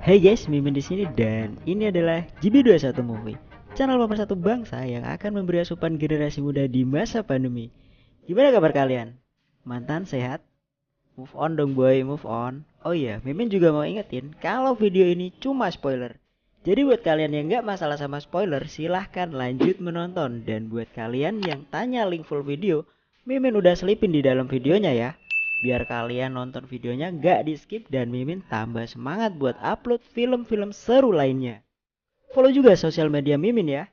Hey guys, Mimin di sini dan ini adalah GB21 Movie, channel pemersatu bangsa yang akan memberi asupan generasi muda di masa pandemi. Gimana kabar kalian? Mantan sehat? Move on dong boy, move on. Oh iya, Mimin juga mau ingetin kalau video ini cuma spoiler. Jadi buat kalian yang nggak masalah sama spoiler, silahkan lanjut menonton. Dan buat kalian yang tanya link full video, Mimin udah selipin di dalam videonya ya. Biar kalian nonton videonya nggak di skip dan Mimin tambah semangat buat upload film-film seru lainnya. Follow juga sosial media Mimin ya.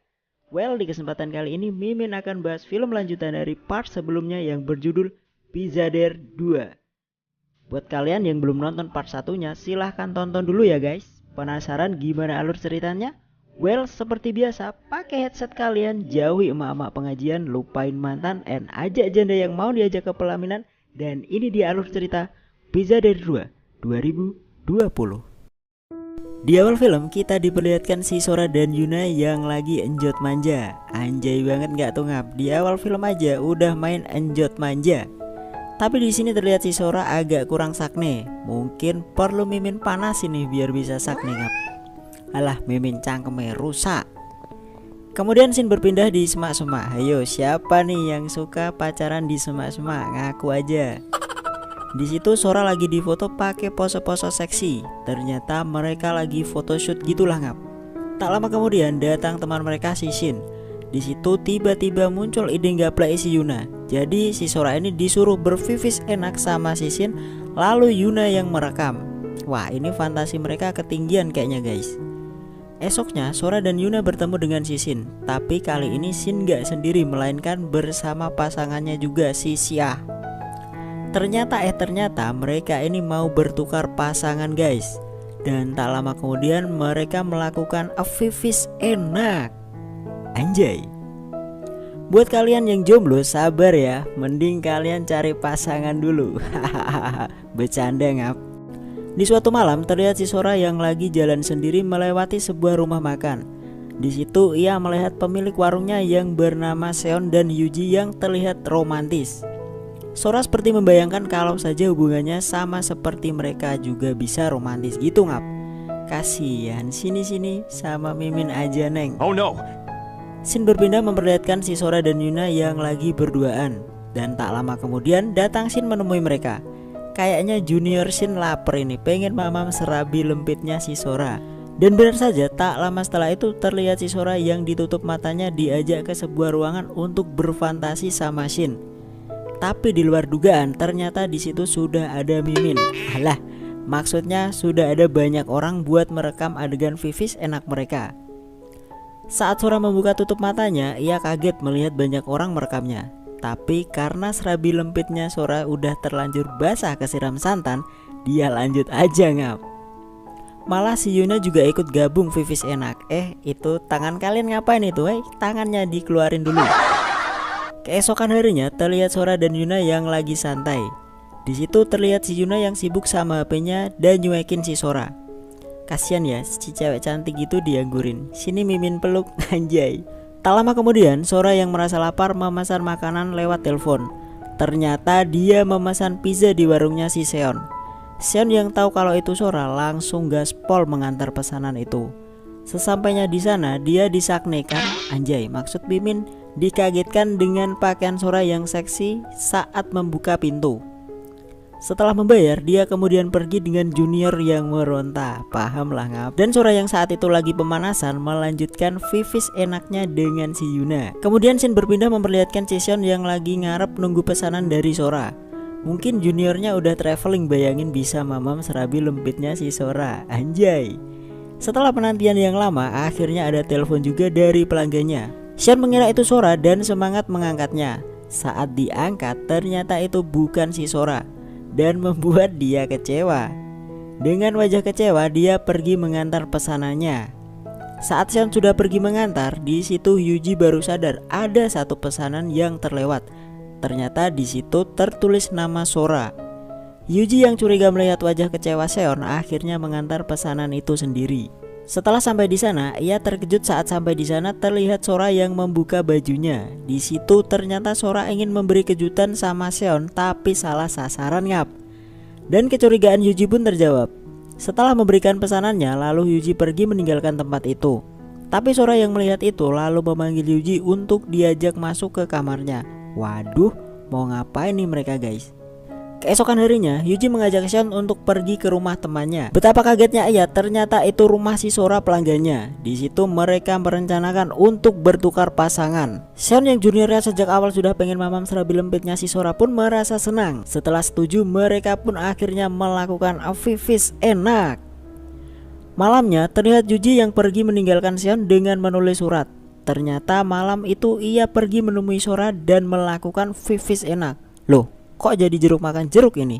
Well, di kesempatan kali ini Mimin akan bahas film lanjutan dari part sebelumnya yang berjudul Pizader 2. Buat kalian yang belum nonton part satunya, silahkan tonton dulu ya guys. Penasaran gimana alur ceritanya? Well, seperti biasa, pakai headset kalian, jauhi emak-emak pengajian, lupain mantan, and ajak janda yang mau diajak ke pelaminan. Dan ini dia alur cerita Pizader 2 2020. Di awal film kita diperlihatkan si Sora dan Yuna yang lagi enjot manja. Anjay banget nggak tuh ngap? Di awal film aja udah main enjot manja. Tapi di sini terlihat si Sora agak kurang sakne. Mungkin perlu Mimin panas ini biar bisa sakne ngap. Alah, Mimin cangkemnya rusak. Kemudian scene berpindah di semak-semak. Ayo, siapa nih yang suka pacaran di semak-semak? Ngaku aja. Di situ Sora lagi difoto pakai pose-pose seksi. Ternyata mereka lagi photoshoot gitulah ngap. Tak lama kemudian datang teman mereka si Shin. Di situ tiba-tiba muncul ide gaplak si Yuna. Jadi si Sora ini disuruh bervivis enak sama si Shin, lalu Yuna yang merekam. Wah, ini fantasi mereka ketinggian kayaknya guys. Esoknya Sora dan Yuna bertemu dengan si Shin. Tapi kali ini Shin gak sendiri, melainkan bersama pasangannya juga si Xia. Ternyata mereka ini mau bertukar pasangan guys. Dan tak lama kemudian mereka melakukan a vivis enak. Anjay. Buat kalian yang jomblo sabar ya, mending kalian cari pasangan dulu. Bercanda ngap. Di suatu malam terlihat si Sora yang lagi jalan sendiri melewati sebuah rumah makan. Di situ ia melihat pemilik warungnya yang bernama Seon dan Yuji yang terlihat romantis. Sora seperti membayangkan kalau saja hubungannya sama seperti mereka juga bisa romantis gitu ngap. Kasihan, sini sama Mimin aja neng. Oh no. Scene berpindah memperlihatkan si Sora dan Yuna yang lagi berduaan. Dan tak lama kemudian datang Shin menemui mereka. Kayaknya Junior Shin lapar ini, pengen mamam serabi lempitnya si Sora. Dan benar saja, tak lama setelah itu terlihat si Sora yang ditutup matanya diajak ke sebuah ruangan untuk berfantasi sama Shin. Tapi di luar dugaan ternyata di situ sudah ada Mimin. Alah, maksudnya sudah ada banyak orang buat merekam adegan vivis enak mereka. Saat Sora membuka tutup matanya, ia kaget melihat banyak orang merekamnya. Tapi karena serabi lempitnya Sora udah terlanjur basah kesiram santan, dia lanjut aja ngap. Malah si Yuna juga ikut gabung vivis enak. Itu tangan kalian ngapain itu? Tangannya dikeluarin dulu. Keesokan harinya terlihat Sora dan Yuna yang lagi santai. Di situ terlihat si Yuna yang sibuk sama HP-nya dan nyuekin si Sora. Kasian ya, si cewek cantik gitu dianggurin. Sini Mimin peluk, anjay. Tak lama kemudian Sora yang merasa lapar memesan makanan lewat telepon. Ternyata dia memesan pizza di warungnya si Seon. Seon yang tahu kalau itu Sora langsung gaspol mengantar pesanan itu. Sesampainya di sana dia disaknekan, anjay maksud Mimin, dikagetkan dengan pakaian Sora yang seksi saat membuka pintu. Setelah membayar, dia kemudian pergi dengan Junior yang meronta. Paham lah ngap. Dan Sora yang saat itu lagi pemanasan melanjutkan vivis enaknya dengan si Yuna. Kemudian scene berpindah memperlihatkan Seon yang lagi ngarep nunggu pesanan dari Sora. Mungkin juniornya udah traveling, bayangin bisa mamam serabi lempitnya si Sora. Anjay. Setelah penantian yang lama, akhirnya ada telepon juga dari pelanggannya. Seon mengira itu Sora dan semangat mengangkatnya. Saat diangkat, ternyata itu bukan si Sora. Dan membuat dia kecewa. Dengan wajah kecewa dia pergi mengantar pesanannya. Saat Seon sudah pergi mengantar, di situ Yuji baru sadar ada satu pesanan yang terlewat. Ternyata di situ tertulis nama Sora. Yuji yang curiga melihat wajah kecewa Seon akhirnya mengantar pesanan itu sendiri. Setelah sampai di sana, ia terkejut saat sampai di sana terlihat Sora yang membuka bajunya. Di situ ternyata Sora ingin memberi kejutan sama Seon, tapi salah sasaran ngap. Dan kecurigaan Yuji pun terjawab. Setelah memberikan pesanannya, lalu Yuji pergi meninggalkan tempat itu. Tapi Sora yang melihat itu lalu memanggil Yuji untuk diajak masuk ke kamarnya. Waduh, mau ngapain nih mereka guys? Keesokan harinya, Yuji mengajak Xion untuk pergi ke rumah temannya. Betapa kagetnya ia, ternyata itu rumah si Sora pelanggannya. Di situ mereka merencanakan untuk bertukar pasangan. Xion yang juniornya sejak awal sudah pengen mamam serabi lempitnya si Sora pun merasa senang. Setelah setuju, mereka pun akhirnya melakukan afifis enak. Malamnya, terlihat Yuji yang pergi meninggalkan Xion dengan menulis surat. Ternyata malam itu ia pergi menemui Sora dan melakukan fifis enak. Loh, kok jadi jeruk makan jeruk ini?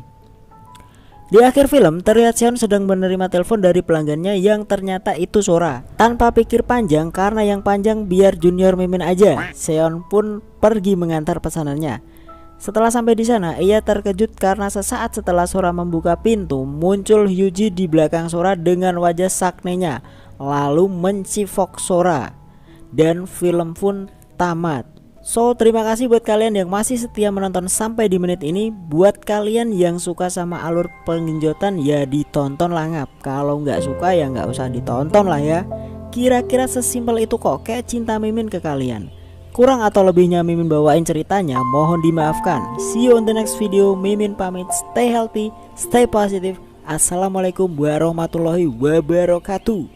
Di akhir film, terlihat Xion sedang menerima telepon dari pelanggannya yang ternyata itu Sora. Tanpa pikir panjang, karena yang panjang biar junior mimin aja, Xion pun pergi mengantar pesanannya. Setelah sampai di sana, ia terkejut karena sesaat setelah Sora membuka pintu, muncul Yuji di belakang Sora dengan wajah saknenya, lalu mencifok Sora. Dan film pun tamat. So, terima kasih buat kalian yang masih setia menonton sampai di menit ini. Buat kalian yang suka sama alur penginjotan, ya ditonton lah ngap. Kalau nggak suka ya nggak usah ditonton lah ya. Kira-kira sesimpel itu kok, kayak cinta mimin ke kalian. Kurang atau lebihnya Mimin bawain ceritanya, mohon dimaafkan. See you on the next video. Mimin pamit, stay healthy, stay positive. Assalamualaikum warahmatullahi wabarakatuh.